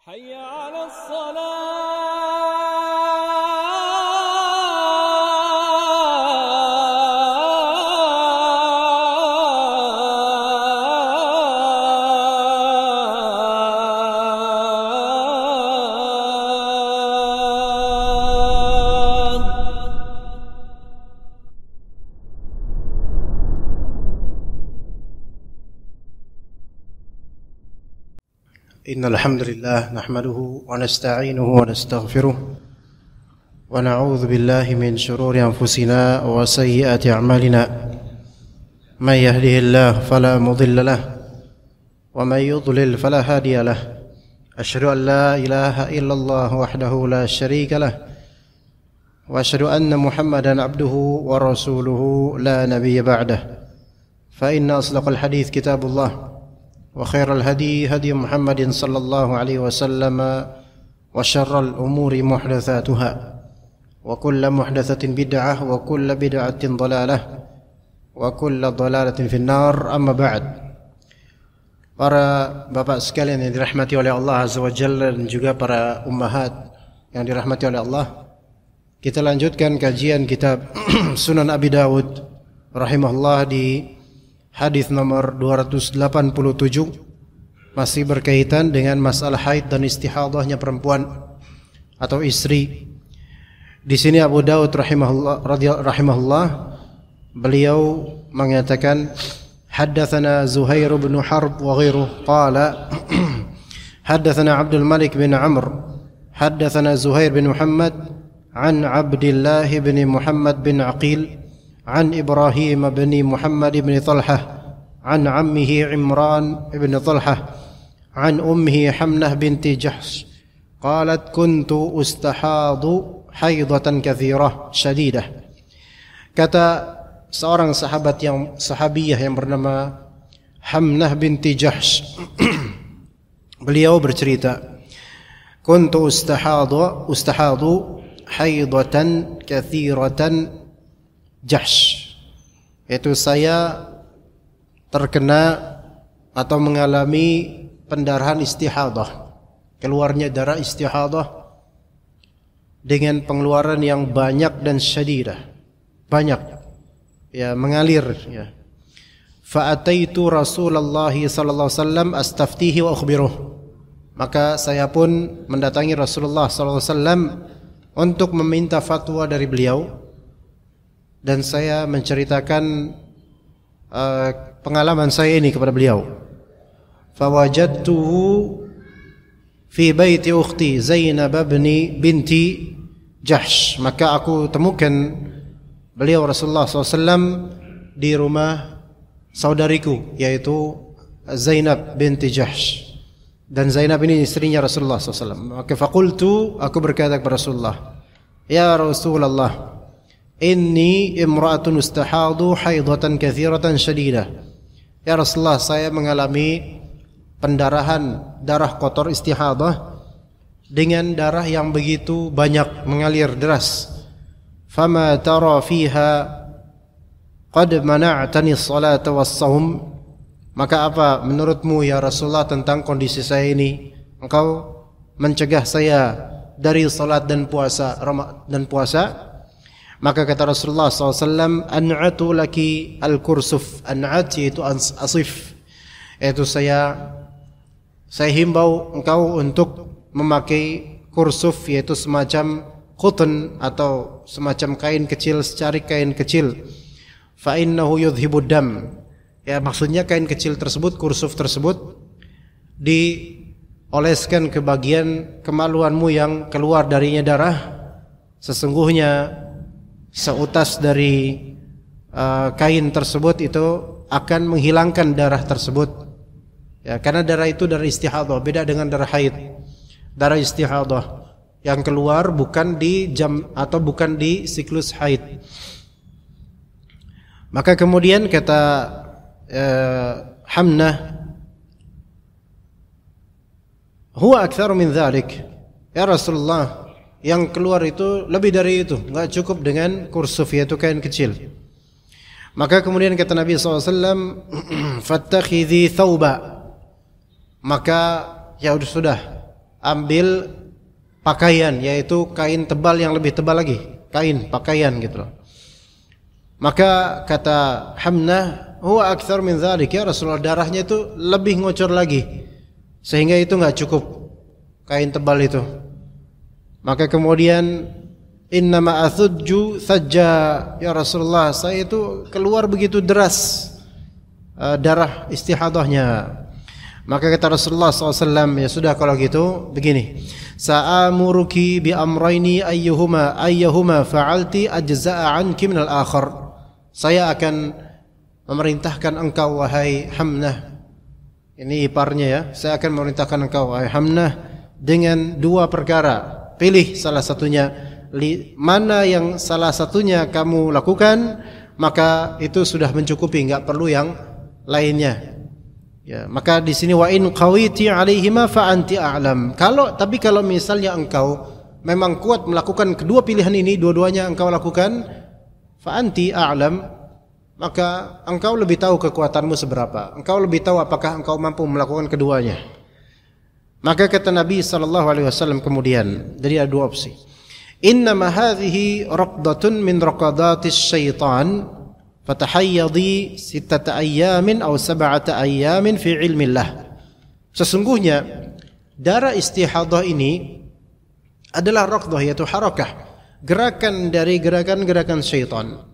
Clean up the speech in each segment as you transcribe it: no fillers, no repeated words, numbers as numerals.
حي على الصلاة. إن الحمد لله نحمده ونستعينه ونستغفره ونعوذ بالله من شرور أنفسنا وسيئات أعمالنا من يهده الله فلا مضل له ومن يضلل فلا هادي له أشهد أن لا إله إلا الله وحده لا شريك له وأشهد أن محمدا عبده ورسوله لا نبي بعده فإن أصدق الحديث كتاب الله وخير الهدي هدي محمد صلى الله عليه وسلم وشر الأمور محدثاتها وكل محدثة بدعة وكل بدعة ضلالة وكل ضلالة في النار أما بعد. Para bapak sekalian yang dirahmati oleh Allah Azza wa Jalla dan juga para ummahat yang dirahmati oleh Allah, kita lanjutkan kajian kitab Sunan Abi Dawud rahimahullah di hadis nomor 287, masih berkaitan dengan masalah haid dan istihadahnya perempuan atau istri. Di sini Abu Dawud rahimahullah beliau mengatakan haddatsana Zuhair bin Harb wa ghairuhu qala haddatsana Abdul Malik bin Amr haddatsana Zuhair bin Muhammad an Abdullah bin Muhammad bin Aqil عن إبراهيم بن محمد بن طلحة عن عمه عمران بن طلحة عن أمه حمنة بنت جحش قالت كنت أستحاض حيضة كثيرة شديدة. Kata seorang sahabiyah yang bernama Hamnah binti Jahsh, beliau bercerita, kuntu ustahadu haidatan kathiratan Jahsh, yaitu saya terkena atau mengalami pendarahan istihadah, keluarnya darah istihadah dengan pengeluaran yang banyak dan syadidah, banyak ya, mengalir ya. Fa ataitu Rasulullah sallallahu alaihi wasallam astaftihi wa akhbiruh, maka saya pun mendatangi Rasulullah sallallahu alaihi wasallam untuk meminta fatwa dari beliau, dan saya menceritakan pengalaman saya ini kepada beliau. Fawajadtuhu fi baiti ukhti Zainab binti Jahsh, maka aku temukan beliau Rasulullah SAW di rumah saudariku, yaitu Zainab binti Jahsh, dan Zainab ini istrinya Rasulullah SAW. Maka faqultu, aku berkata kepada Rasulullah, ya Rasulullah, inni imra'atun ustahadu haidatan kathiratan syadidah. Ya Rasulullah, saya mengalami pendarahan darah kotor istihadah dengan darah yang begitu banyak mengalir deras. Fama tara fiha qad mana'tani as-salata was-shaum, maka apa menurutmu ya Rasulullah tentang kondisi saya ini? Engkau mencegah saya dari salat dan puasa Maka kata Rasulullah SAW, an'atu laki al-kursuf. An'at yaitu asif, yaitu saya himbau engkau untuk memakai kursuf, yaitu semacam khutun atau semacam kain kecil, secarik kain kecil. Fa innahu yudhibud dam, ya maksudnya kain kecil tersebut, kursuf tersebut dioleskan ke bagian kemaluanmu yang keluar darinya darah. Sesungguhnya seutas dari kain tersebut itu akan menghilangkan darah tersebut, ya, karena darah itu darah istihadah, beda dengan darah haid. Darah istihadah yang keluar bukan di jam atau bukan di siklus haid. Maka kemudian kata Hamnah, huwa aktsaru min dzalik, ya Rasulullah, yang keluar itu lebih dari itu, enggak cukup dengan kursuf, yaitu kain kecil. Maka kemudian kata Nabi SAW, fattakhidhi thawba, maka ya sudah, ambil pakaian, yaitu kain tebal yang lebih tebal lagi, pakaian gitu loh. Maka kata Hamnah, huwa akthar min dzalik, ya Rasulullah, darahnya itu lebih ngocor lagi, sehingga itu enggak cukup kain tebal itu. Maka kemudian, innama athujju thajja, ya Rasulullah, saya itu keluar begitu deras darah istihadahnya. Maka kata Rasulullah SAW, ya sudah kalau gitu begini, sa'amuruki bi amrayni ayyuhuma fa'alti ajza'a anki minal akhar. Saya akan memerintahkan engkau wahai Hamnah, ini iparnya ya, saya akan memerintahkan engkau wahai Hamnah dengan dua perkara. Pilih salah satunya, mana yang salah satunya kamu lakukan, maka itu sudah mencukupi, enggak perlu yang lainnya. Ya, maka di sini wa in qawiti alaihima fa anti a'lam. Tapi kalau misalnya engkau memang kuat melakukan kedua pilihan ini, dua-duanya engkau lakukan, fa anti a'lam, maka engkau lebih tahu kekuatanmu seberapa. Engkau lebih tahu apakah engkau mampu melakukan keduanya. Maka kata Nabi sallallahu alaihi wasallam kemudian, jadi ada dua opsi. Innama hadhihi raqdatun min raqadatis syaitan. Fatahayyadi 6 ayyamin atau 7 ayyamin fi ilmillah. Sesungguhnya darah istihadah ini adalah raqdah, yaitu harakah, gerakan dari gerakan-gerakan syaitan.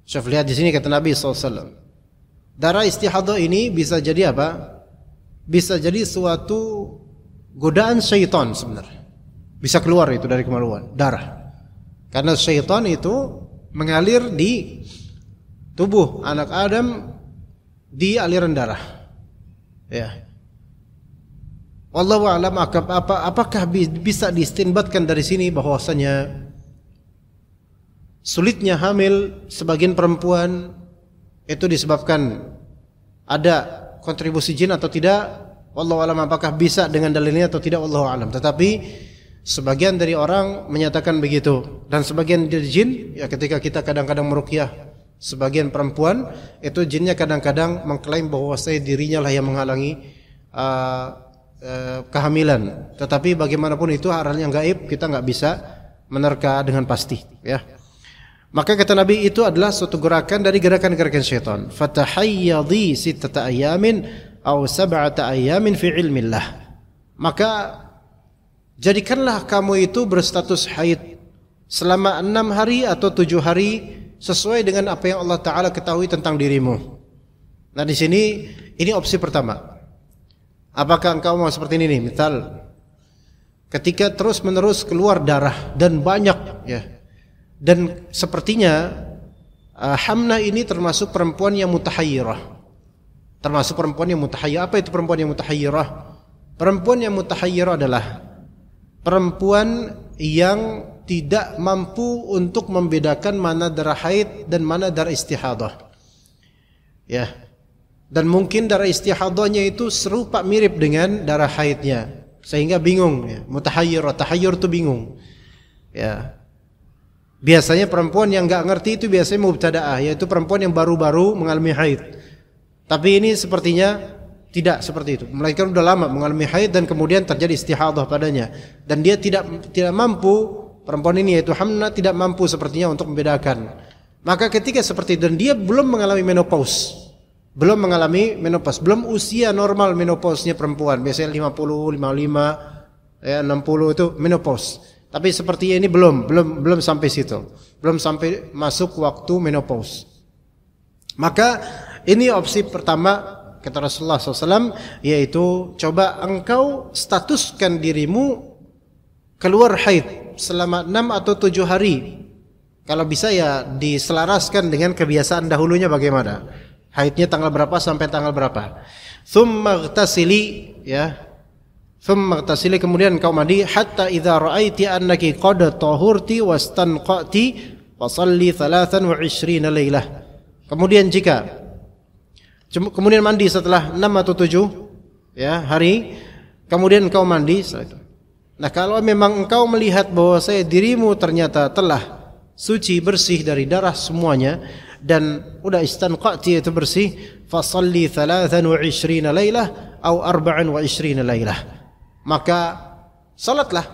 Syaf, lihat di sini kata Nabi SAW, darah istihadah ini bisa jadi apa? Bisa jadi suatu godaan syaitan sebenarnya. Bisa keluar itu dari kemaluan, darah. Karena syaitan itu mengalir di tubuh anak Adam di aliran darah. Ya. Wallahu a'lam, apakah bisa diistinbatkan dari sini bahwasanya sulitnya hamil sebagian perempuan itu disebabkan ada kontribusi jin atau tidak? Wallahu a'lam, apakah bisa dengan dalilnya atau tidak? Wallahu a'lam. Tetapi sebagian dari orang menyatakan begitu, dan sebagian dari jin, ya ketika kita kadang-kadang meruqyah sebagian perempuan, itu jinnya kadang-kadang mengklaim bahwa dirinya lah yang menghalangi kehamilan. Tetapi bagaimanapun itu hal yang gaib, kita enggak bisa menerka dengan pasti, ya. Maka kata Nabi, itu adalah suatu gerakan dari gerakan-gerakan syaitan. Fatahayyadi 6 ayamin atau 7 ayamin fi ilmillah. Maka jadikanlah kamu itu berstatus haid selama 6 hari atau 7 hari sesuai dengan apa yang Allah Ta'ala ketahui tentang dirimu. Nah di sini, ini opsi pertama. Apakah engkau mau seperti ini nih? Misal, ketika terus menerus keluar darah dan banyak, ya, dan sepertinya Hamnah ini termasuk perempuan yang mutahayyirah. Termasuk perempuan yang mutahayyirah. Apa itu perempuan yang mutahayyirah? Perempuan yang mutahayyirah adalah perempuan yang tidak mampu untuk membedakan mana darah haid dan mana darah istihadah. Ya. Dan mungkin darah istihadahnya itu serupa mirip dengan darah haidnya, sehingga bingung, ya. Mutahayyirah, tahayyur itu bingung. Ya. Biasanya perempuan yang enggak ngerti itu biasanya mubtadaah, yaitu perempuan yang baru-baru mengalami haid. Tapi ini sepertinya tidak seperti itu. Melainkan sudah lama mengalami haid dan kemudian terjadi istihadah padanya, dan dia tidak mampu. Perempuan ini, yaitu Hamnah, tidak mampu sepertinya untuk membedakan. Maka ketika seperti itu, dan dia belum mengalami menopause, belum usia normal menopausnya perempuan. Biasanya 50, 55, ya 60 itu menopause. Tapi seperti ini belum sampai situ, belum sampai masuk waktu menopause. Maka ini opsi pertama kata Rasulullah SAW, yaitu coba engkau statuskan dirimu keluar haid selama 6 atau 7 hari. Kalau bisa ya diselaraskan dengan kebiasaan dahulunya bagaimana. Haidnya tanggal berapa sampai tanggal berapa. Tsumma ightasili, ya. Tsumma ightasili, kemudian kau mandi, hatta idza ra'aiti annaki qad tahurti wastanqati fasalli 23 lailah. Kemudian kemudian mandi setelah 6 atau 7, ya, hari, kemudian kau mandi setelah itu. Nah, kalau memang engkau melihat bahwa dirimu ternyata telah suci, bersih dari darah semuanya, dan udah istanqati, itu bersih, fasalli 23 lailah atau 24 lailah. Maka salatlah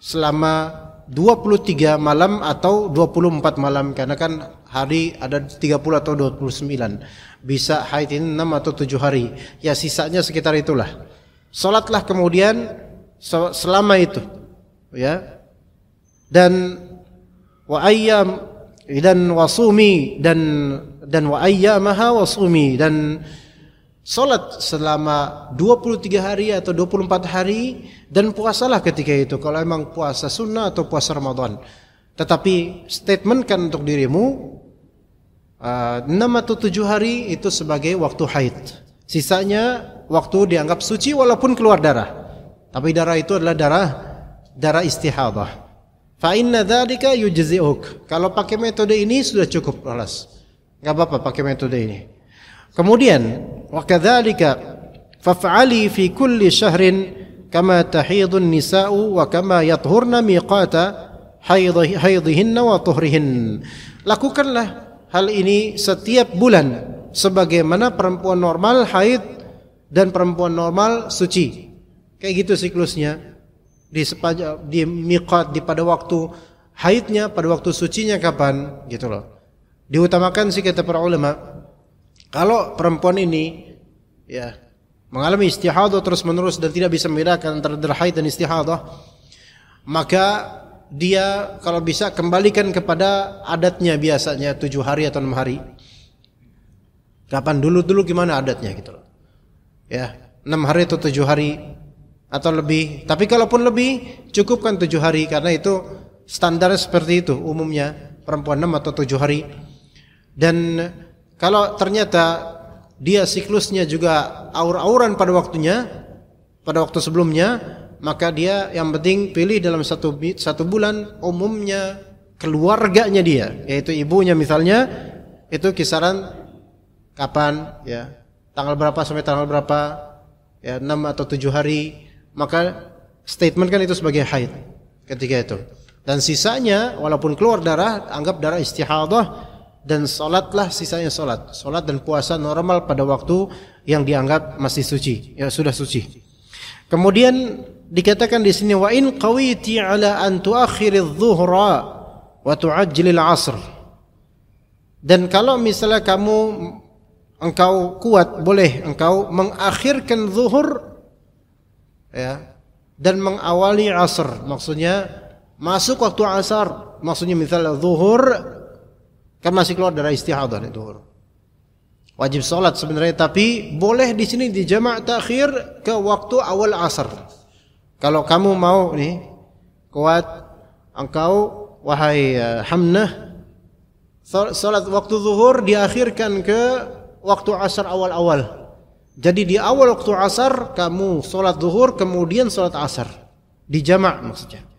selama 23 malam atau 24 malam, karena kan hari ada 30 atau 29. Bisa haid ini 6 atau 7 hari. Ya sisanya sekitar itulah. Salatlah kemudian selama itu. Ya. Dan wa ayyam dan wasumi dan wa ayyamaha wasumi, dan salat selama 23 hari atau 24 hari, dan puasalah ketika itu kalau memang puasa sunnah atau puasa Ramadan. Tetapi statementkan untuk dirimu 6 atau 7 hari itu sebagai waktu haid. Sisanya waktu dianggap suci walaupun keluar darah. Tapi darah itu adalah darah istihadah. Fa inna dzalika yujzi'uk. Kalau pakai metode ini sudah cukup, kelas. Enggak apa-apa pakai metode ini. Kemudian wa kadzalika faf'ali fi kulli syahrin kama tahidun nisa'u wa kama yathurna miqata haidhihinna wa tuhrihin. Lakukanlah hal ini setiap bulan sebagaimana perempuan normal haid dan perempuan normal suci. Kayak gitu siklusnya. Di miqat, pada waktu haidnya, pada waktu sucinya kapan, gitu loh. Diutamakan sih kata para ulama, kalau perempuan ini ya mengalami istihadah terus-menerus dan tidak bisa membedakan antara darah haid dan istihadah, maka dia kalau bisa kembalikan kepada adatnya biasanya 7 hari atau 6 hari. Kapan dulu gimana adatnya gitu loh. Ya, 6 hari atau 7 hari atau lebih. Tapi kalaupun lebih, cukupkan 7 hari karena itu standar seperti itu umumnya, perempuan 6 atau 7 hari. Dan kalau ternyata dia siklusnya juga aur-auran pada waktunya, pada waktu sebelumnya, maka dia yang penting pilih dalam satu bulan umumnya keluarganya dia, yaitu ibunya misalnya, itu kisaran kapan ya, tanggal berapa sampai tanggal berapa ya, 6 atau 7 hari, maka statement kan itu sebagai haid ketika itu. Dan sisanya walaupun keluar darah, anggap darah istihadah, dan salatlah sisanya salat dan puasa normal pada waktu yang dianggap masih suci, ya sudah suci. Kemudian dikatakan di sini wa in qawiti ala an tuakhiriz zuhra wa tuajjilil asr. Dan kalau misalnya engkau kuat, boleh engkau mengakhirkan zuhur ya dan mengawali asr. Maksudnya masuk waktu asar. Maksudnya misalnya zuhur kan masih keluar darah istihadah itu. Wajib salat sebenarnya, tapi boleh di sini dijamak takhir ke waktu awal asar. Kalau kamu mau nih kuat, engkau wahai Hamnah, salat waktu zuhur diakhirkan ke waktu asar awal-awal. Jadi di awal waktu asar kamu salat zuhur kemudian salat asar. Dijamak maksudnya.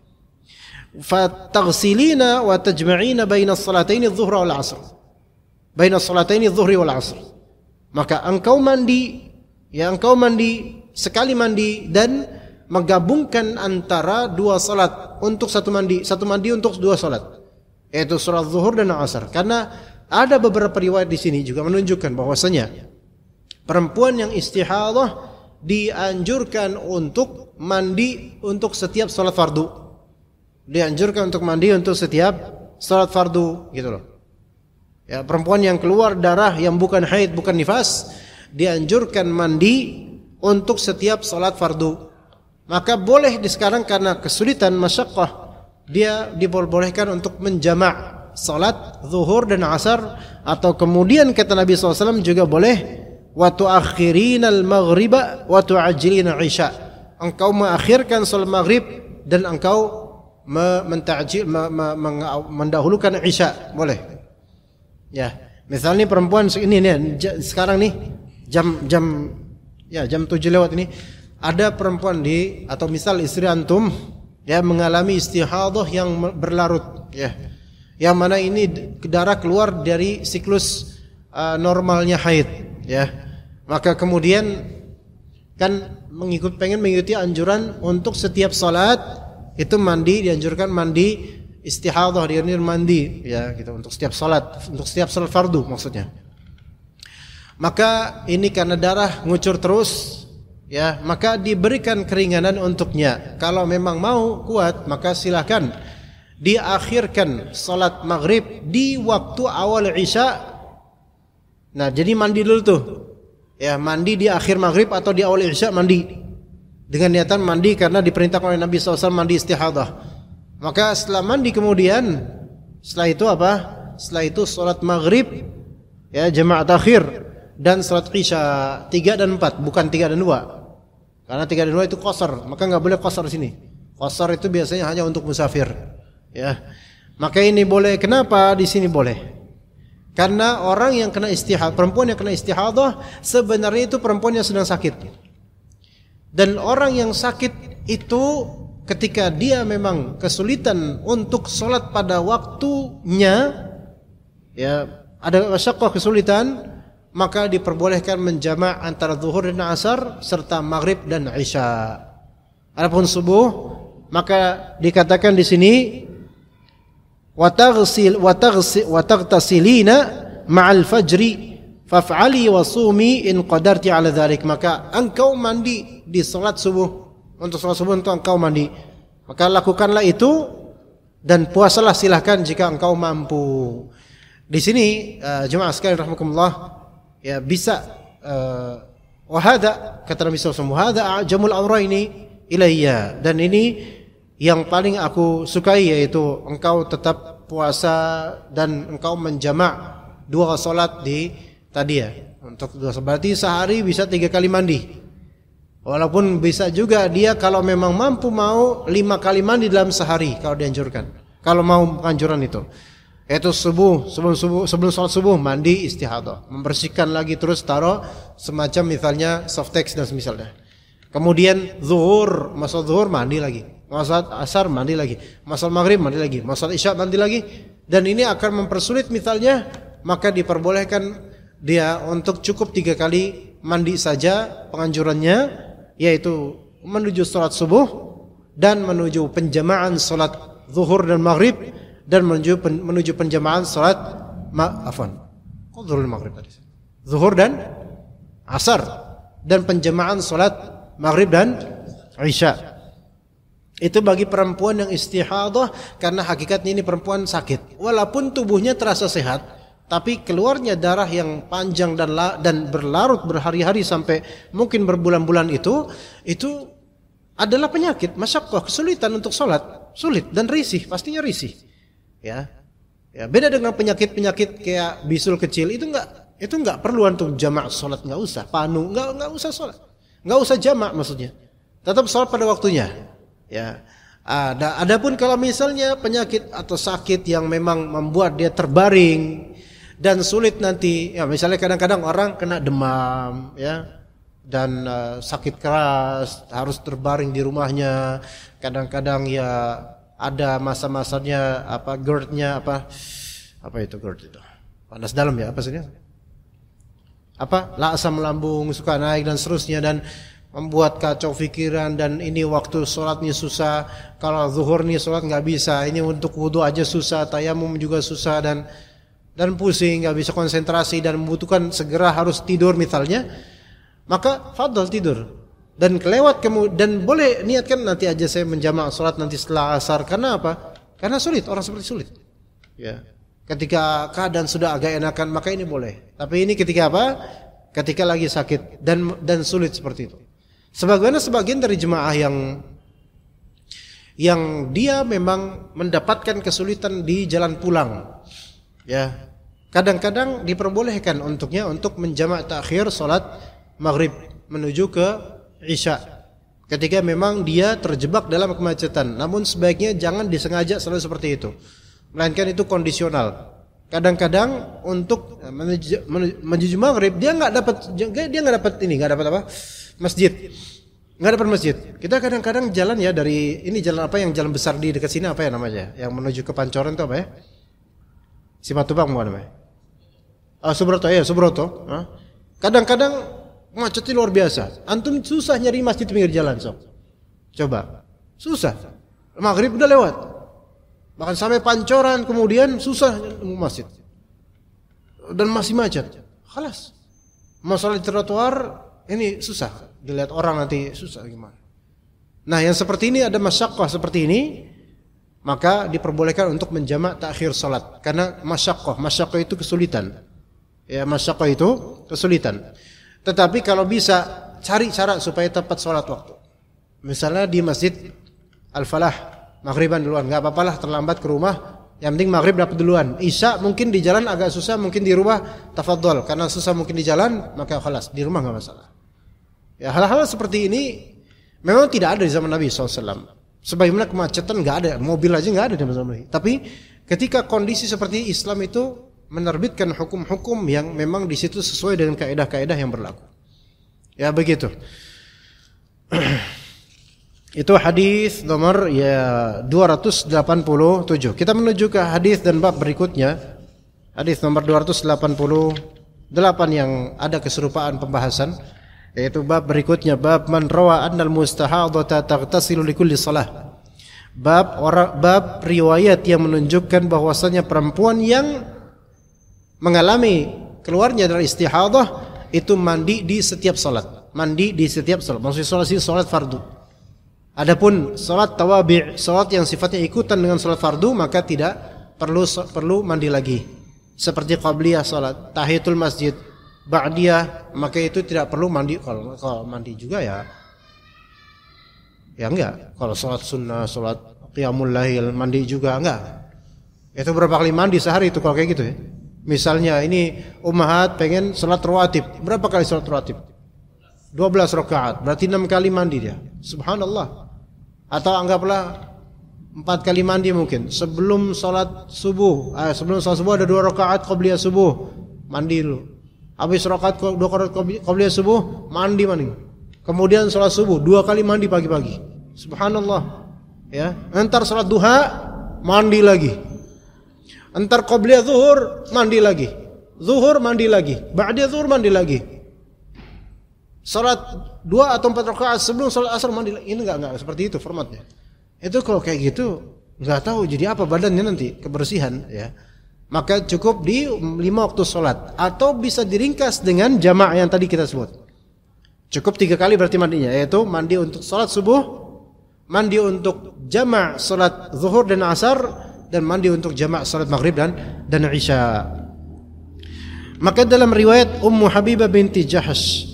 Fataghsilina wa tajma'ina baina as-salataini adh-dhuhra wal 'asr. Baina as-salataini adh-dhuhri wal 'asr. Maka engkau mandi, sekali mandi dan menggabungkan antara dua salat untuk satu mandi untuk dua salat, yaitu salat zuhur dan asar. Karena ada beberapa riwayat di sini juga menunjukkan bahwasanya perempuan yang istihadah dianjurkan untuk mandi untuk setiap salat fardu. Dianjurkan untuk mandi untuk setiap salat fardu gitu loh. Ya, perempuan yang keluar darah yang bukan haid, bukan nifas, dianjurkan mandi untuk setiap salat fardu. Maka boleh di sekarang karena kesulitan masyaqqah, dia diperbolehkan untuk menjamak salat zuhur dan asar, atau kemudian kata Nabi SAW juga boleh wa tu'akhirinal maghriba wa tu'ajjilina isya. Engkau mengakhirkan salat maghrib dan engkau mendahulukan isya, boleh. Ya, misalnya perempuan ini nih sekarang nih jam 7 lewat ini ada perempuan atau misal istri antum ya mengalami istihadah yang berlarut ya. Yang mana ini darah keluar dari siklus normalnya haid ya. Maka kemudian kan pengen mengikuti anjuran untuk setiap salat itu dianjurkan mandi istihadah, dianjurkan mandi ya gitu untuk setiap salat fardu maksudnya. Maka ini karena darah ngucur terus ya, maka diberikan keringanan untuknya. Kalau memang mau kuat, maka silakan diakhirkan salat maghrib di waktu awal isya. Nah, jadi mandi dulu tuh. Ya, mandi di akhir maghrib atau di awal isya mandi. Dengan niatan mandi karena diperintahkan oleh Nabi SAW mandi istihadah. Maka setelah mandi kemudian, setelah itu apa? Setelah itu salat maghrib, ya, jamaah akhir, dan salat isya 3 dan 4, bukan 3 dan 2. Karena 3 dan 2 itu qasar, maka enggak boleh qasar di sini. Qasar itu biasanya hanya untuk musafir. Ya. Maka ini boleh. Kenapa di sini boleh? Karena orang yang kena istihadah, perempuan yang kena istihadah sebenarnya itu perempuan yang sedang sakit. Dan orang yang sakit itu ketika dia memang kesulitan untuk sholat pada waktunya, ya, ada masyaqqah kesulitan, maka diperbolehkan menjamak antara zuhur dan asar serta maghrib dan isya. Adapun subuh, maka dikatakan di sini wa taghtasilina ma'al fajri faf'ali wa sumi in qadarti 'ala dzalik. Maka engkau mandi di salat subuh, untuk salat subuh untuk engkau mandi, maka lakukanlah itu dan puasalah silahkan jika engkau mampu. Di sini jemaah sekalian rahimakumullah, ya, bisa wa hadza, kata Nabi sallallahu alaihi wasallam, hadza ajamul amrayni ilayya, dan ini yang paling aku sukai, yaitu engkau tetap puasa dan engkau menjamak 2 salat di tadi, ya. Untuk 2 berarti sehari bisa 3 kali mandi. Walaupun bisa juga dia kalau memang mampu mau 5 kali mandi dalam sehari kalau dianjurkan. Kalau mau anjuran itu. Yaitu sebelum salat subuh mandi istihadah, membersihkan lagi, terus taruh semacam misalnya softex dan semisalnya. Kemudian zuhur, masa zuhur mandi lagi, masa asar mandi lagi, masa maghrib mandi lagi, masa isya mandi lagi, dan ini akan mempersulit misalnya, maka diperbolehkan dia untuk cukup 3 kali mandi saja penganjurannya, yaitu menuju salat subuh dan menuju penjamaan salat zuhur dan maghrib, dan menuju penjamaan salat zuhur dan maghrib tadi, zuhur dan asar, dan penjamaan salat maghrib dan isya. Itu bagi perempuan yang istihadah, karena hakikatnya ini perempuan sakit. Walaupun tubuhnya terasa sehat, tapi keluarnya darah yang panjang dan berlarut berhari-hari sampai mungkin berbulan-bulan itu adalah penyakit, masyaqqah, kesulitan untuk sholat, sulit dan risih, pastinya risih. Ya. Ya, beda dengan penyakit-penyakit kayak bisul kecil, itu enggak perlu untuk jamak sholat, enggak usah, panu, enggak usah sholat. Enggak usah jamak maksudnya. Tetap sholat pada waktunya. Ya. Adapun kalau misalnya penyakit atau sakit yang memang membuat dia terbaring dan sulit nanti, ya, misalnya kadang-kadang orang kena demam, ya, dan sakit keras, harus terbaring di rumahnya. Kadang-kadang ya ada masa-masanya GERD-nya apa itu GERD itu? Panas dalam, ya, apa sebenarnya? Asam lambung suka naik dan seterusnya, dan membuat kacau pikiran, dan ini waktu sholatnya susah. Kalau zuhur nih sholat nggak bisa, ini untuk wudu aja susah, tayamum juga susah, dan pusing, nggak bisa konsentrasi, dan membutuhkan segera harus tidur misalnya, maka fadhal tidur dan kelewat dan boleh niatkan nanti aja saya menjamak sholat nanti setelah asar. Karena apa? Karena sulit, orang seperti sulit. Ya, ketika keadaan sudah agak enakan maka ini boleh. Tapi ini ketika apa? Ketika lagi sakit dan sulit seperti itu. Sebagian dari jemaah yang dia memang mendapatkan kesulitan di jalan pulang, ya, kadang-kadang diperbolehkan untuknya untuk menjamak takhir salat maghrib menuju ke isya ketika memang dia terjebak dalam kemacetan. Namun sebaiknya jangan disengaja selalu seperti itu, melainkan itu kondisional. Kadang-kadang untuk menuju maghrib dia nggak dapat masjid. Nggak dapat masjid. Kita kadang-kadang jalan, ya, dari ini jalan apa yang jalan besar di dekat sini, apa ya namanya? Yang menuju ke Pancoran itu apa ya? Simatupang bukan namanya? Subroto, ya, Subroto. Kadang-kadang macetnya luar biasa. Antum susah nyari masjid di pinggir jalan, sob. Coba. Susah. Maghrib udah lewat. Bahkan sampai Pancoran kemudian susah nemu masjid. Dan masih macet. Khalas. Masalah di trotoar ini susah dilihat orang nanti susah gimana. Nah, yang seperti ini ada masyaqqah seperti ini, maka diperbolehkan untuk menjamak takhir salat karena masyaqqah itu kesulitan. Ya, masyaqqah itu kesulitan. Tetapi kalau bisa cari cara supaya tepat salat waktu. Misalnya di Masjid Al-Falah, maghriban duluan, enggak apa-apalah terlambat ke rumah, yang penting maghrib dapat duluan. Isya mungkin di jalan agak susah, mungkin di rumah tafadhol, karena susah mungkin di jalan, maka khalas, di rumah enggak masalah. Ya, hal-hal seperti ini memang tidak ada di zaman Nabi SAW. Sebagaimana kemacetan enggak ada, mobil aja enggak ada di zaman Nabi. Tapi ketika kondisi seperti Islam itu menerbitkan hukum-hukum yang memang di situ sesuai dengan kaidah-kaidah yang berlaku. Ya begitu. Itu hadis nomor 287. Kita menuju ke hadis dan bab berikutnya. Hadis nomor 288 yang ada keserupaan pembahasan, yaitu bab berikutnya, bab man rawa annal mustahadhata taghtasilu likulli shalah. Bab riwayat yang menunjukkan bahwasanya perempuan yang mengalami keluarnya dari istihadah itu mandi di setiap salat. Mandi di setiap salat. Maksudnya salat fardu. Adapun salat tawabi', salat yang sifatnya ikutan dengan salat fardu, maka tidak perlu mandi lagi. Seperti qabliyah salat, tahiyatul masjid, ba'diyah, maka itu tidak perlu mandi. Kalau mandi juga ya enggak. Kalau salat sunnah, salat qiyamul lail, mandi juga enggak. Itu berapa kali mandi sehari itu kalau kayak gitu ya? Misalnya ini ummahat pengen salat rawatib. Berapa kali salat rawatib? 12 rakaat. Berarti 6 kali mandi dia. Subhanallah. Atau anggaplah 4 kali mandi mungkin. Sebelum salat subuh ada 2 rakaat qabliyah subuh, mandi dulu. Habis rakaat 2 rakaat qabliyah subuh, mandi. Kemudian salat subuh 2 kali mandi pagi-pagi. Subhanallah. Ya, entar salat duha mandi lagi. Entar qabliyah zuhur mandi lagi. Zuhur mandi lagi. Ba'diyah zuhur mandi lagi. Salat 2 atau 4 rakaat sebelum salat asar mandi lagi. Ini enggak seperti itu formatnya. Itu kalau kayak gitu enggak tahu jadi apa badannya nanti, kebersihan ya. Maka cukup di 5 waktu salat atau bisa diringkas dengan jamak yang tadi kita sebut. Cukup 3 kali berarti mandinya, yaitu mandi untuk salat subuh, mandi untuk jamak salat zuhur dan asar, dan mandi untuk jamak salat maghrib dan isya. Maka dalam riwayat Ummu Habibah binti Jahsh,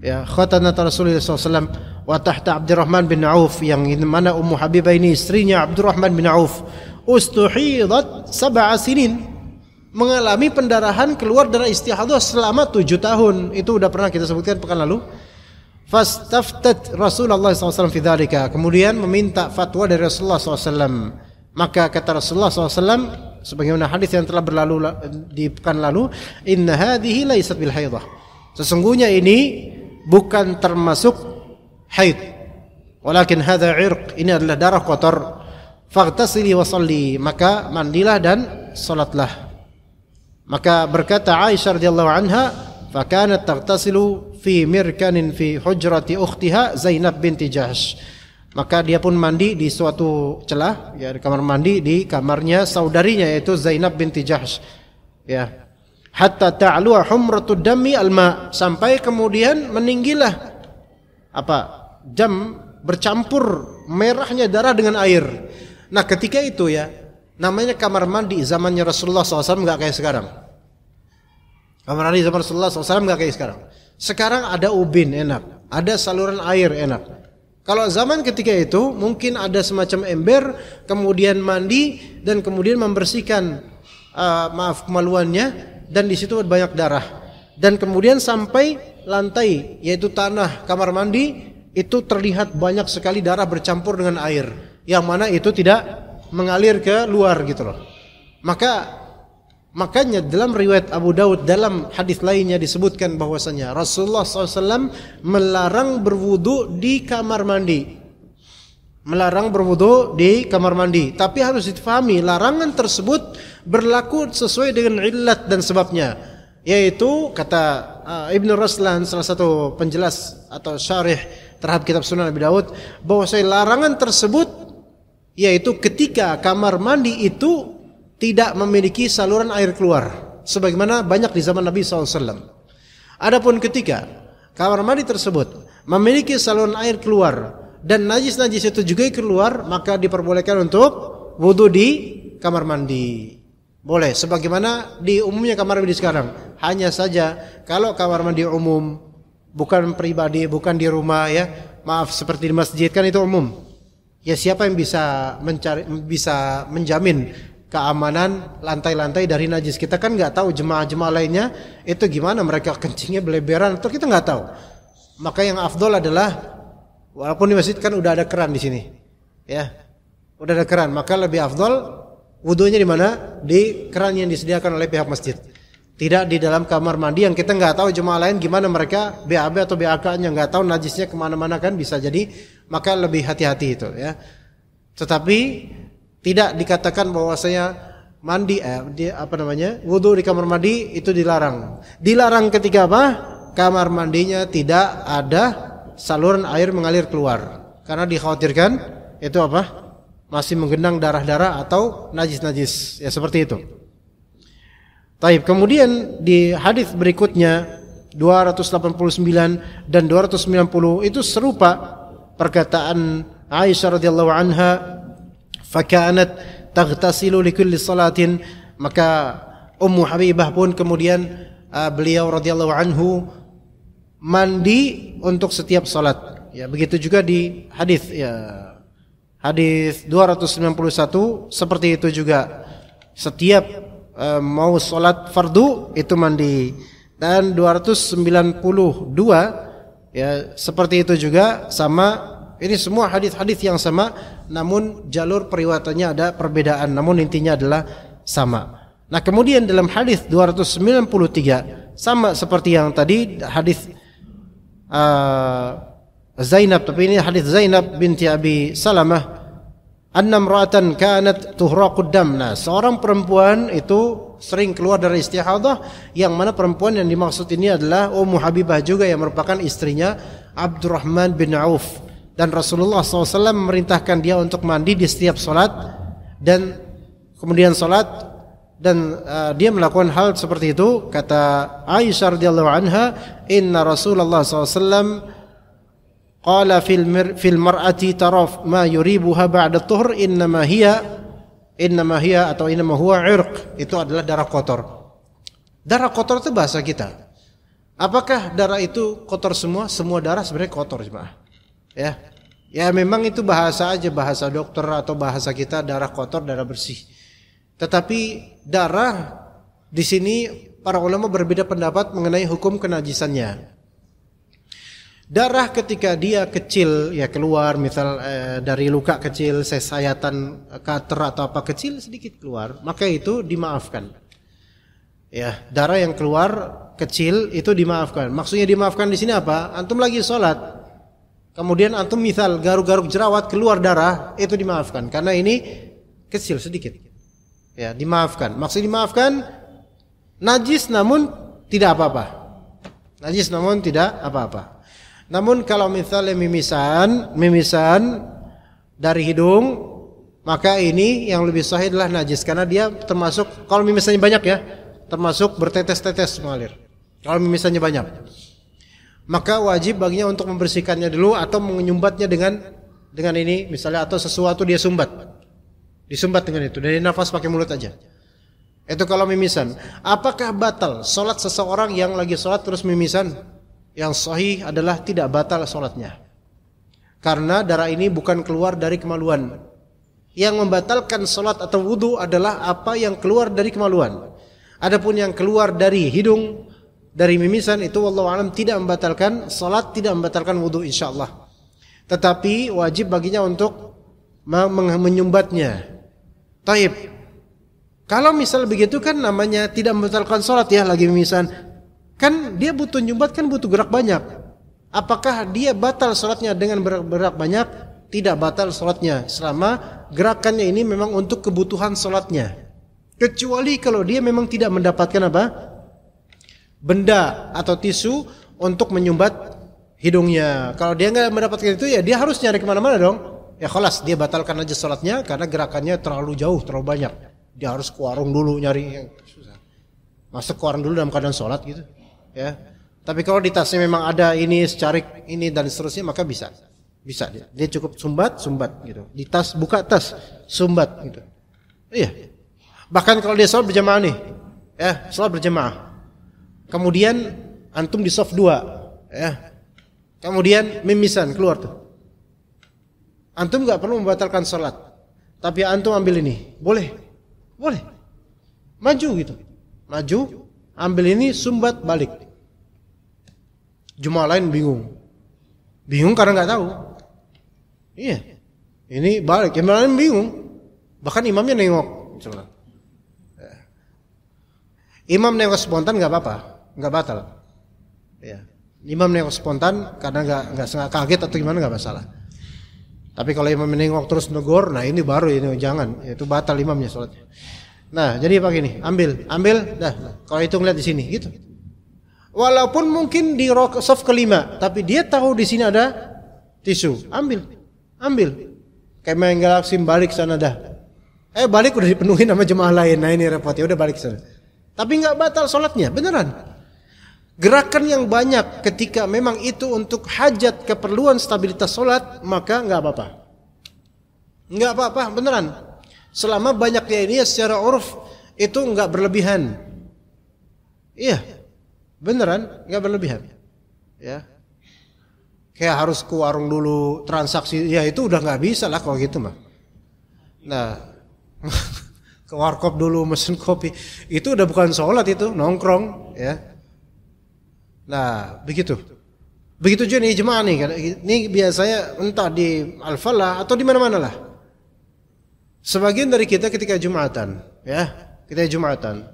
ya, khatanat Rasulullah SAW wa tahta Abdurrahman bin Auf, yang mana Ummu Habibah ini istrinya Abdurrahman bin Auf, ustuhidat 7 sinin, mengalami pendarahan keluar darah istihadah selama 7 tahun. Itu udah pernah kita sebutkan pekan lalu. Fastaftat Rasulullah SAW fi dzalika, kemudian meminta fatwa dari Rasulullah SAW. Maka kata Rasulullah SAW, sebagaimana hadis yang telah berlalu di pekan lalu, inna hadhihi laysat bil haidah, sesungguhnya ini bukan termasuk haid, walakin hadza irq, ini adalah darah kotor. Faghtasili wa shalli, maka mandilah dan salatlah. Maka berkata Aisyah radhiyallahu anha, fakanat taghtasilu fi mirkanin fi hujrati ukhtiha Zainab binti Jahsh. Maka dia pun mandi di suatu celah, ya, di kamar mandi di kamarnya saudarinya, yaitu Zainab binti Jahsh. Ya. Hatta ta'lu humratud dami alma, sampai kemudian meninggilah jam bercampur merahnya darah dengan air. Nah, ketika itu ya, namanya kamar mandi zamannya Rasulullah SAW enggak kayak sekarang. Kamar mandi zaman Rasulullah SAW enggak kayak sekarang. Sekarang ada ubin enak, ada saluran air enak. Kalau zaman ketika itu mungkin ada semacam ember, kemudian mandi dan kemudian membersihkan kemaluannya, dan di situ banyak darah, dan kemudian sampai lantai, yaitu tanah kamar mandi itu terlihat banyak sekali darah bercampur dengan air, yang mana itu tidak mengalir ke luar gitu loh. Makanya dalam riwayat Abu Daud dalam hadis lainnya disebutkan bahwasanya Rasulullah SAW melarang berwudu di kamar mandi. Melarang berwudu di kamar mandi. Tapi harus difahami, larangan tersebut berlaku sesuai dengan illat dan sebabnya. Yaitu kata Ibn Raslan, salah satu penjelas atau syarih terhadap kitab Sunan Abi Daud, bahwasanya larangan tersebut yaitu ketika kamar mandi itu tidak memiliki saluran air keluar, sebagaimana banyak di zaman Nabi SAW. Adapun ketika kamar mandi tersebut memiliki saluran air keluar dan najis-najis itu juga keluar, maka diperbolehkan untuk wudu di kamar mandi. Boleh, sebagaimana di umumnya kamar mandi sekarang. Hanya saja kalau kamar mandi umum, bukan pribadi, bukan di rumah ya, maaf seperti di masjid kan itu umum. Ya siapa yang bisa menjamin keamanan lantai-lantai dari najis? Kita kan nggak tahu jemaah-jemaah lainnya itu gimana, mereka kencingnya beleberan atau kita nggak tahu. Maka yang afdol adalah, walaupun di masjid kan udah ada keran di sini, ya, udah ada keran, maka lebih afdol wudunya di mana? Di keran yang disediakan oleh pihak masjid. Tidak di dalam kamar mandi yang kita nggak tahu jemaah lain gimana mereka BAB atau BAK-nya, nggak tahu najisnya kemana-mana kan bisa jadi, maka lebih hati-hati itu ya. Tetapi tidak dikatakan bahwasanya mandi wudu di kamar mandi itu dilarang. Dilarang ketika apa? Kamar mandinya tidak ada saluran air mengalir keluar, karena dikhawatirkan itu apa? Masih menggenang darah-darah atau najis-najis ya, seperti itu. Taib. Kemudian di hadis berikutnya 289 dan 290 itu serupa perkataan Aisyah radhiyallahu anha, fakanat taghtasilu likulli salatin, maka Ummu Habibah pun kemudian beliau radhiyallahu anhu mandi untuk setiap salat. Ya, begitu juga di hadis ya. Hadis 291 seperti itu juga. Setiap mau sholat fardu itu mandi. Dan 292 ya seperti itu juga sama. Ini semua hadis-hadis yang sama, namun jalur periwayatannya ada perbedaan, namun intinya adalah sama. Nah, kemudian dalam hadis 293 sama seperti yang tadi hadis Zainab, tapi ini hadis Zainab binti Abi Salamah, anna imra'atan kanat tuhraqud dam. Nah, seorang perempuan itu sering keluar dari istihadah, yang mana perempuan yang dimaksud ini adalah Ummu Habibah juga, yang merupakan istrinya Abdurrahman bin Auf. Dan Rasulullah SAW memerintahkan dia untuk mandi di setiap salat dan kemudian salat, dan dia melakukan hal seperti itu. Kata Aisyah radhiyallahu anha, inna Rasulullah SAW qala fil mar'ati taraf ma yuribuha ba'da tuhur innama hiya atau innama huwa irq. Itu adalah darah kotor. Darah kotor itu bahasa kita. Apakah darah itu kotor semua? Semua darah sebenarnya kotor, jemaah. Ya memang itu bahasa aja, bahasa dokter atau bahasa kita, darah kotor, darah bersih. Tetapi darah di sini para ulama berbeda pendapat mengenai hukum kenajisannya. Darah ketika dia kecil ya keluar, misal dari luka kecil, sesayatan kater atau apa kecil sedikit keluar, maka itu dimaafkan. Ya, darah yang keluar kecil itu dimaafkan. Maksudnya dimaafkan di sini apa? Antum lagi sholat, kemudian antum misal garuk-garuk jerawat keluar darah, itu dimaafkan karena ini kecil sedikit. Ya, dimaafkan. Maksud dimaafkan najis namun tidak apa-apa. Najis namun tidak apa-apa. Namun kalau misalnya mimisan dari hidung, maka ini yang lebih sahih adalah najis karena dia termasuk, kalau mimisannya banyak ya, termasuk bertetes-tetes mengalir. Kalau mimisannya banyak, maka wajib baginya untuk membersihkannya dulu atau menyumbatnya dengan ini misalnya, atau sesuatu dia disumbat dengan itu, dari nafas pakai mulut aja. Itu kalau mimisan. Apakah batal sholat seseorang yang lagi sholat terus mimisan? Yang sahih adalah tidak batal sholatnya, karena darah ini bukan keluar dari kemaluan. Yang membatalkan sholat atau wudu adalah apa yang keluar dari kemaluan. Adapun yang keluar dari hidung, dari mimisan, itu wallahu a'lam tidak membatalkan sholat, tidak membatalkan wudu insyaallah. Tetapi wajib baginya untuk menyumbatnya. Taib. Kalau misal begitu kan namanya tidak membatalkan sholat ya, lagi mimisan. Kan dia butuh nyumbat, kan butuh gerak banyak. Apakah dia batal sholatnya dengan bergerak banyak? Tidak batal sholatnya selama gerakannya ini memang untuk kebutuhan sholatnya. Kecuali kalau dia memang tidak mendapatkan apa? Benda atau tisu untuk menyumbat hidungnya. Kalau dia nggak mendapatkan itu ya dia harus nyari kemana-mana dong. Ya khalas, dia batalkan aja sholatnya karena gerakannya terlalu jauh, terlalu banyak. Dia harus ke warung dulu nyari yang susah. Masuk ke warung dulu dalam keadaan sholat gitu. Ya, Tapi kalau di tasnya memang ada ini, secarik ini dan seterusnya, maka bisa. Bisa dia cukup sumbat gitu. Di tas, buka tas, sumbat gitu. Iya. Bahkan kalau dia sholat berjamaah nih, ya, sholat berjamaah. Kemudian antum di saf 2, ya. Kemudian mimisan keluar tuh. Antum enggak perlu membatalkan sholat. Tapi antum ambil ini, boleh. Maju gitu. Maju, ambil ini, sumbat balik. Jemaah lain bingung karena nggak tahu. Iya, ini balik. Yang lain bingung. Bahkan imamnya nengok. Imam nengok spontan nggak apa-apa, nggak batal. Ya. Imam nengok spontan karena nggak sengaja kaget atau gimana nggak masalah. Tapi kalau imam nengok terus negor, nah ini baru ini jangan, itu batal imamnya sholatnya. Nah, jadi pakai ini, ambil, dah. Kalau hitung lihat di sini, gitu. Walaupun mungkin di saf kelima, tapi dia tahu di sini ada tisu, ambil. Kayak main galaksim balik sana dah. Balik udah dipenuhi sama jemaah lain, nah ini repot ya udah balik sana. Tapi nggak batal sholatnya, beneran. Gerakan yang banyak ketika memang itu untuk hajat keperluan stabilitas sholat, maka nggak apa-apa. Nggak apa-apa, beneran. Selama banyaknya ini secara uruf itu nggak berlebihan. Iya, beneran nggak berlebihan. Ya, kayak harus ke warung dulu transaksi, ya itu udah nggak bisa lah kalau gitu mah. Nah, ke warkop dulu mesen kopi, itu udah bukan sholat itu nongkrong, ya. Nah, begitu juga nih jemaah nih. Ini biasanya entah di Al-Falah atau di mana-mana lah. Sebagian dari kita ketika Jumatan, ya, ketika Jumatan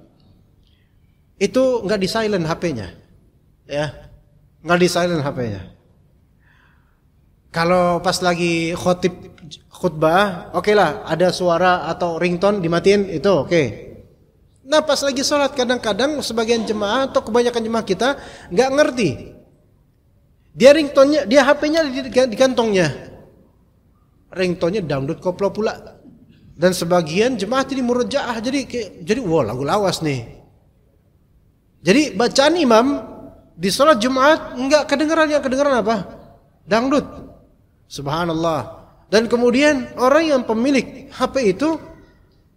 itu nggak di silent HP-nya, ya, nggak di silent HP-nya. Kalau pas lagi khutbah, oke lah, ada suara atau ringtone dimatiin itu oke. Nah pas lagi sholat kadang-kadang sebagian jemaah atau kebanyakan jemaah kita nggak ngerti. Dia ringtone-nya, dia HP-nya di kantongnya. Ringtone-nya dangdut koplo pula. Dan sebagian jemaah jadi murojaah, jadi wah lagu lawas nih. Jadi bacaan imam di sholat Jumat nggak kedengeran, yang kedengeran apa? Dangdut. Subhanallah. Dan kemudian orang yang pemilik HP itu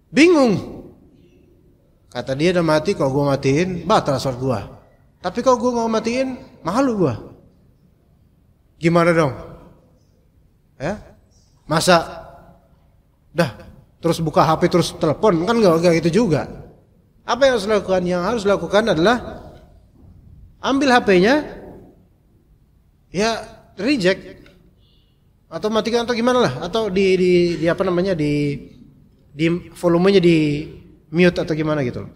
bingung. Kata dia udah mati, kalau gue matiin batal sholat gue. Tapi kalau gue nggak matiin, malu gue. Gimana dong? Ya, masa dah terus buka HP terus telepon, kan nggak gitu juga. Apa yang harus dilakukan? Yang harus dilakukan adalah ambil HP-nya, ya reject atau matikan atau gimana lah, atau di apa namanya di volumenya di mute atau gimana gitu.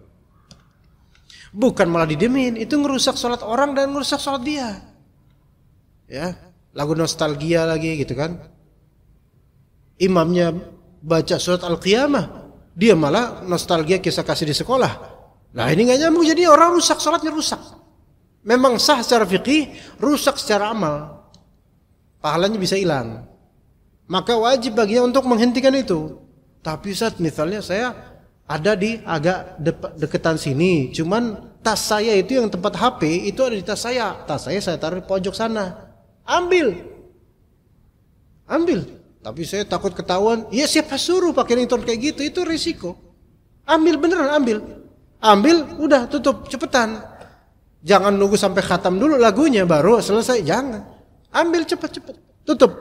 Bukan malah didemin, itu ngerusak sholat orang dan ngerusak sholat dia. Ya, lagu nostalgia lagi gitu kan. Imamnya baca surat Al-Qiyamah, dia malah nostalgia kisah kasih di sekolah. Nah ini nggak nyambung, jadi orang rusak sholatnya, rusak. Memang sah secara fikih, rusak secara amal, pahalanya bisa hilang. Maka wajib baginya untuk menghentikan itu. Tapi saat misalnya saya ada di agak deketan sini, cuman tas saya itu yang tempat HP itu ada di tas saya taruh di pojok sana. Ambil. Tapi saya takut ketahuan. Ya siapa suruh pakai ringtone kayak gitu, itu risiko. Ambil beneran, ambil, udah tutup cepetan. Jangan nunggu sampai khatam dulu lagunya baru selesai, jangan. Ambil cepet, tutup.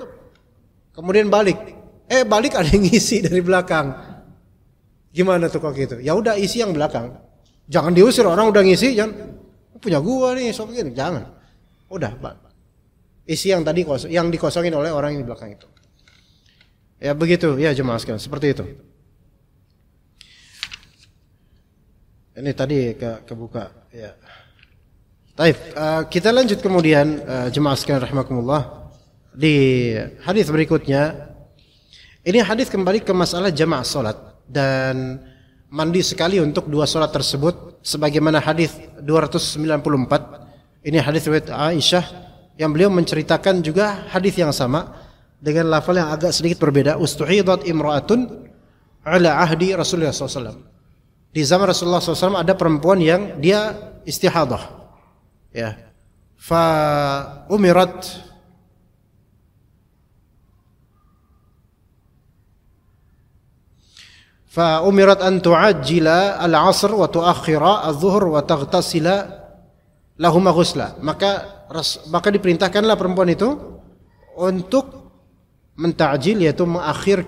Kemudian balik. Balik ada yang ngisi dari belakang. Gimana tuh kok gitu? Ya udah isi yang belakang. Jangan diusir, orang udah ngisi, jangan punya gua nih sok gini, jangan. Udah, isi yang tadi yang dikosongin oleh orang yang di belakang itu. Ya begitu, ya jemaah sekalian, seperti itu. Ini tadi kebuka, ya. Baik, kita lanjut kemudian jemaah sekalian rahimakumullah. Di hadis berikutnya, ini hadis kembali ke masalah jamaah salat dan mandi sekali untuk dua salat tersebut, sebagaimana hadis 294. Ini hadis riwayat Aisyah yang beliau menceritakan juga hadis yang sama dengan lafal yang agak sedikit berbeda. Ustuhidat imra'atun ala ahdi Rasulullah SAW. Di zaman Rasulullah SAW ada perempuan yang dia istihadah, ya, Fa umirat an tu'ajjila al-'asr wa tu'akhkhira adh-dhuhr wa taghtasila lahum ghusla. Maka diperintahkanlah perempuan itu untuk menta'jil, yaitu menta'jil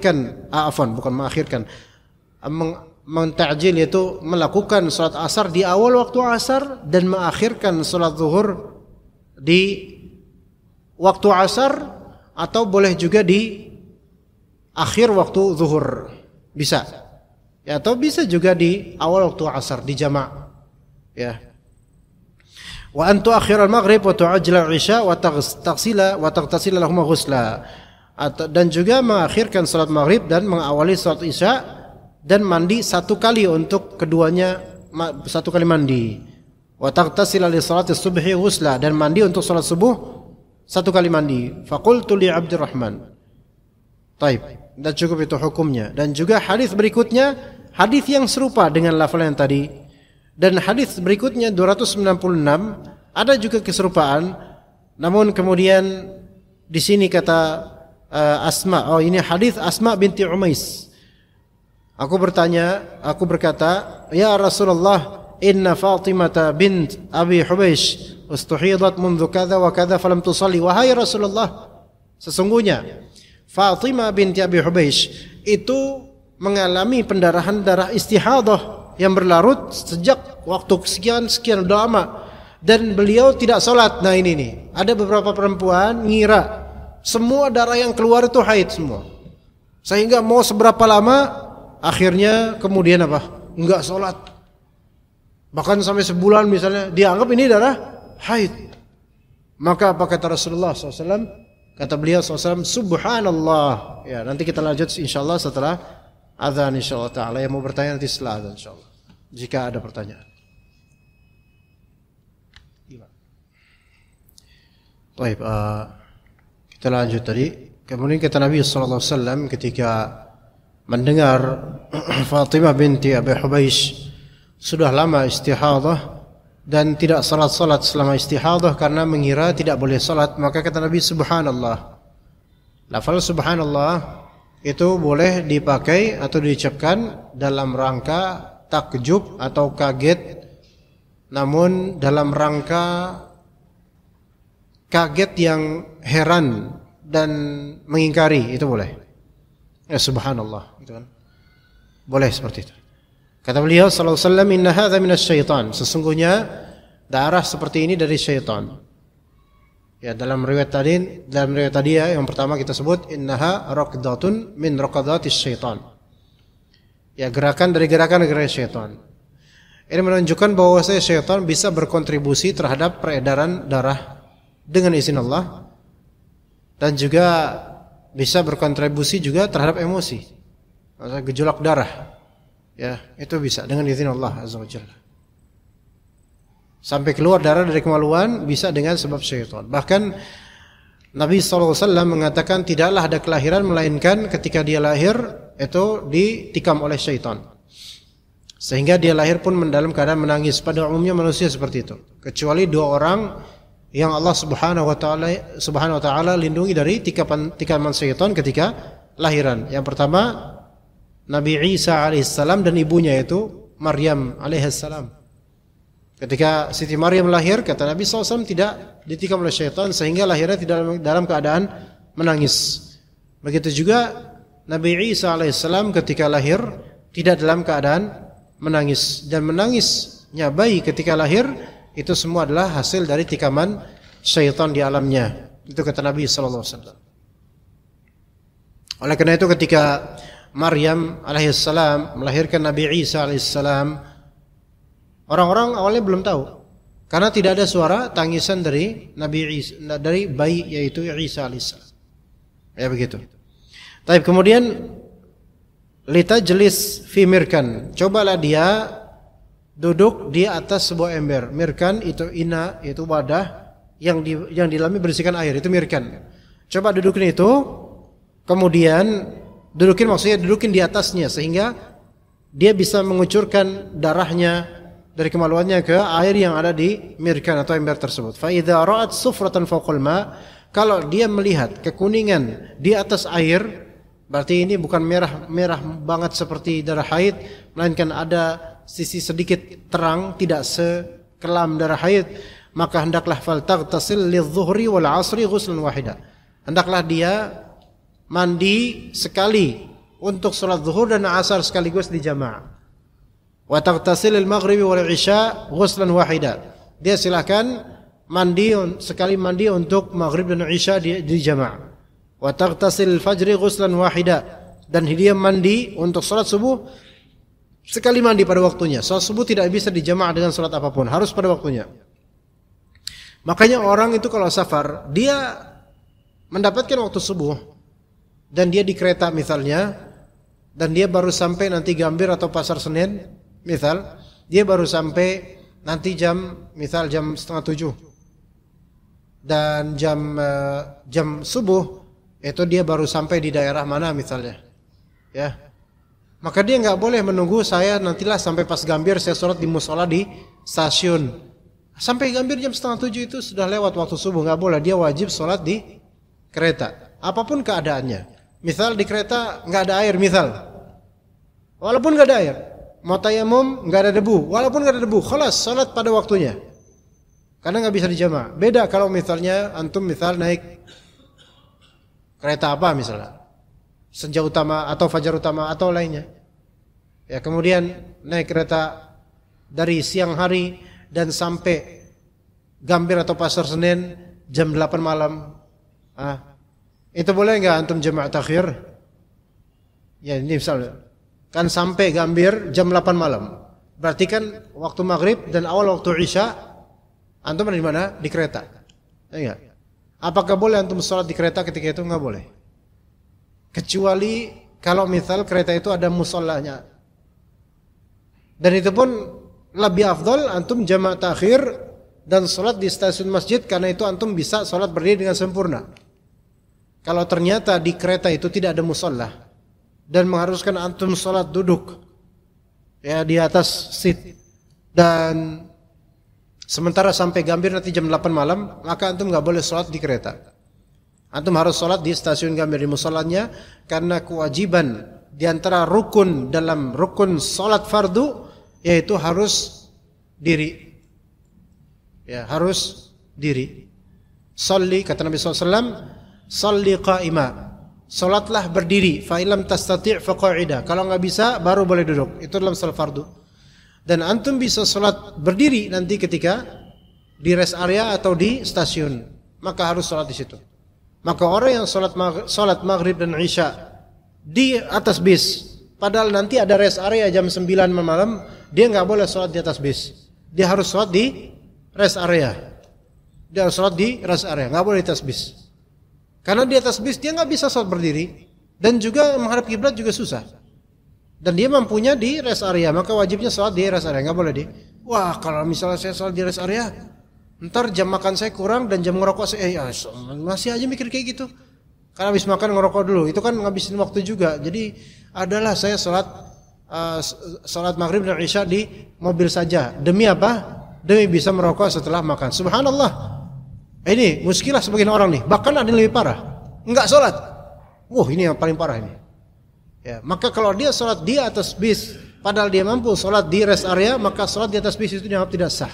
yaitu melakukan salat asar di awal waktu asar dan mengakhirkan salat zuhur di waktu asar, atau boleh juga di akhir waktu zuhur, bisa ya, atau bisa juga di awal waktu asar di jamak ya. Wa an tu'akhkhira al-maghrib wa tu'ajjila al-'isya wa taghtasila lahum ghusla. Dan juga mengakhirkan salat maghrib dan mengawali salat isya dan mandi satu kali untuk keduanya, satu kali mandi. Wa taghtasila li salati subhi ghusla, dan mandi untuk salat subuh satu kali mandi. Faqultu li Abdurrahman. Taib, dan cukup itu hukumnya. Dan juga hadis berikutnya, hadis yang serupa dengan lafal yang tadi. Dan hadis berikutnya 296 ada juga keserupaan, namun kemudian di sini kata Asma, ini hadis Asma binti Umais. Aku berkata, ya Rasulullah, inna Fatimah bint Abi Hubeish ustuhidat mundu kadha wa kadha falam tusalli. Wahai Rasulullah, sesungguhnya Fatimah binti Abi Hubeish itu mengalami pendarahan darah istihadah yang berlarut sejak waktu sekian udah lama, dan beliau tidak sholat. Nah ini nih, ada beberapa perempuan ngira semua darah yang keluar itu haid semua, sehingga mau seberapa lama akhirnya kemudian enggak sholat, bahkan sampai sebulan misalnya dianggap ini darah haid. Maka apa kata Rasulullah SAW? Kata beliau SAW, subhanallah. Ya, nanti kita lanjut insyaallah setelah azan insyaallah ta'ala. Yang mau bertanya nanti setelah azan insyaallah, jika ada pertanyaan. Baik, kita lanjut tadi. Kemudian kata Nabi SAW ketika mendengar Fatimah binti Abi Hubeish sudah lama istihadah dan tidak salat selama istihadah karena mengira tidak boleh salat, maka kata Nabi, subhanallah. Lafal subhanallah itu boleh dipakai atau diucapkan dalam rangka takjub atau kaget, namun dalam rangka kaget yang heran dan mengingkari itu boleh. Ya subhanallah, gitu kan. Boleh seperti itu. Kata beliau sallallahu alaihi wasallam, inna hadza minasyaitan. Sesungguhnya darah seperti ini dari syaitan. Ya, dalam riwayat tadi ya, yang pertama kita sebut innaha raqdatun min raqadatis syaitan. Ya, gerakan dari gerakan-gerakan syaitan. Ini menunjukkan bahwa syaitan bisa berkontribusi terhadap peredaran darah dengan izin Allah, dan juga bisa berkontribusi juga terhadap emosi, gejolak darah. Ya, itu bisa dengan izin Allah Azza wa Jalla. Sampai keluar darah dari kemaluan bisa dengan sebab syaitan. Bahkan Nabi SAW mengatakan tidaklah ada kelahiran melainkan ketika dia lahir itu ditikam oleh syaitan, sehingga dia lahir pun dalam keadaan menangis. Pada umumnya manusia seperti itu, kecuali dua orang yang Allah Subhanahu wa taala lindungi dari tikaman syaitan ketika lahiran. Yang pertama Nabi Isa alaihissalam dan ibunya itu Maryam alaihissalam. Ketika Siti Maryam lahir, kata Nabi SAW tidak ditikam oleh syaitan sehingga lahirnya tidak dalam keadaan menangis. Begitu juga Nabi Isa alaihissalam ketika lahir tidak dalam keadaan menangis, dan menangisnya bayi ketika lahir itu semua adalah hasil dari tikaman syaitan di alamnya. Itu kata Nabi SAW. Oleh karena itu ketika Maryam alaihissalam melahirkan Nabi Isa alaihissalam, orang-orang awalnya belum tahu karena tidak ada suara tangisan dari Nabi Isa, dari bayi yaitu Isa alaihissalam. Ya begitu. Tapi kemudian litajlis fi mirkan, cobalah dia duduk di atas sebuah ember. Mirkan itu ina, itu wadah yang di dalamnya berisikan air, itu mirkan. Coba dudukin itu, kemudian dudukin di atasnya sehingga dia bisa mengucurkan darahnya dari kemaluannya ke air yang ada di mirkan atau ember tersebut. Fa idza ra'at sufratan fawqal ma, kalau dia melihat kekuningan di atas air, berarti ini bukan merah banget seperti darah haid, melainkan ada sisi sedikit terang, tidak sekelam darah haid, maka hendaklah fal taghtasil lidzuhri wal 'ashri ghuslan wahida. Hendaklah dia mandi sekali untuk salat zuhur dan asar sekaligus di jamaah. Wa taghtasil al-maghribi wal 'isya ghuslan wahida. Dia silakan sekali mandi untuk maghrib dan isya di jamaah. Wa taghtasil al-fajri ghuslan wahida, dan dia mandi untuk salat subuh sekali mandi pada waktunya. Salat subuh tidak bisa dijamaah dengan salat apapun, harus pada waktunya. Makanya orang itu kalau safar, dia mendapatkan waktu subuh dan dia di kereta misalnya, dan dia baru sampai nanti Gambir atau Pasar Senen misal, dia baru sampai nanti jam 6:30, dan jam subuh itu dia baru sampai di daerah mana misalnya, ya, maka dia nggak boleh menunggu saya nantilah sampai pas Gambir saya sholat di musola di stasiun. Sampai Gambir jam 6:30 itu sudah lewat waktu subuh, nggak boleh. Dia wajib sholat di kereta, apapun keadaannya. Misal di kereta nggak ada air, misal, walaupun nggak ada air, mau tayamum nggak ada debu, walaupun nggak ada debu, khalas sholat pada waktunya, karena nggak bisa dijamaah. Beda kalau misalnya antum misal naik kereta apa misalnya, Senja Utama atau Fajar Utama atau lainnya, ya, kemudian naik kereta dari siang hari dan sampai Gambir atau Pasar Senen jam 8 malam, itu boleh nggak antum jamaah takhir? Ya, ini misalnya kan sampai Gambir jam 8 malam, berarti kan waktu maghrib dan awal waktu isya antum ada di mana? Di kereta, ya, apakah boleh antum sholat di kereta ketika itu? Nggak boleh, kecuali kalau misal kereta itu ada musallanya, dan itu pun lebih afdal antum jamaah takhir dan sholat di stasiun masjid, karena itu antum bisa sholat berdiri dengan sempurna. Kalau ternyata di kereta itu tidak ada musalla dan mengharuskan antum sholat duduk, ya, di atas seat, dan sementara sampai Gambir nanti jam 8 malam, maka antum nggak boleh sholat di kereta. Antum harus sholat di stasiun Gambir, di musallanya, karena kewajiban di antara rukun dalam rukun sholat fardu yaitu harus diri, ya, harus diri. Sholli, kata Nabi SAW, sholli qa'ima, salatlah berdiri, fa illam tastati' fa qa'ida, kalau enggak bisa baru boleh duduk. Itu dalam salat fardu. Dan antum bisa salat berdiri nanti ketika di rest area atau di stasiun, maka harus salat di situ. Maka orang yang salat maghrib dan isya di atas bis, padahal nanti ada rest area jam 9 malam, dia enggak boleh salat di atas bis. Dia harus salat di rest area. Dia harus salat di rest area, enggak boleh di atas bis. Karena di atas bis dia nggak bisa sholat berdiri, dan juga menghadap kiblat juga susah. Dan dia mampunya di rest area, maka wajibnya sholat di rest area, nggak boleh di. Wah, kalau misalnya saya sholat di rest area, ntar jam makan saya kurang dan jam ngerokok saya, masih aja mikir kayak gitu. Karena habis makan ngerokok dulu, itu kan ngabisin waktu juga. Jadi adalah saya sholat maghrib dan isya di mobil saja. Demi apa? Demi bisa merokok setelah makan. Subhanallah. Ini muskilah sebagian orang nih, bahkan ada yang lebih parah, enggak sholat. Ini yang paling parah ini. Ya, maka kalau dia sholat di atas bis, padahal dia mampu sholat di rest area, maka sholat di atas bis itu dianggap tidak sah.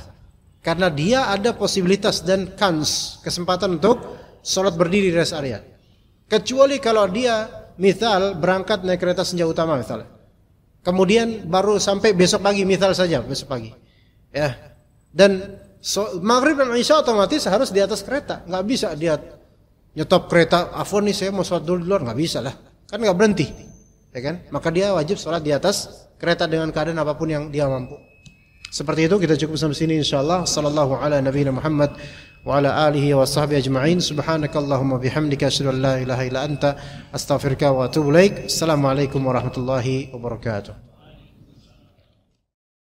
Karena dia ada posibilitas dan kesempatan untuk sholat berdiri di rest area. Kecuali kalau dia misal berangkat naik kereta Senja Utama misalnya, kemudian baru sampai besok pagi, misal saja besok pagi, ya, dan maghrib dan isya otomatis harus di atas kereta. Nggak bisa dia nyetop kereta, afwan nih saya mau sholat dulu di luar, nggak bisa lah, kan nggak berhenti, ya kan? Maka dia wajib sholat di atas kereta dengan keadaan apapun yang dia mampu. Seperti itu, kita cukup sampai sini insyaallah. Sallallahu ala nabiyina Muhammad wa ala alihi wa sahbihi ajma'in. Subhanakallahumma bihamdika asyhadu an la ilaha illa anta astaghfiruka wa atubu ilaik. Assalamualaikum warahmatullahi wabarakatuh.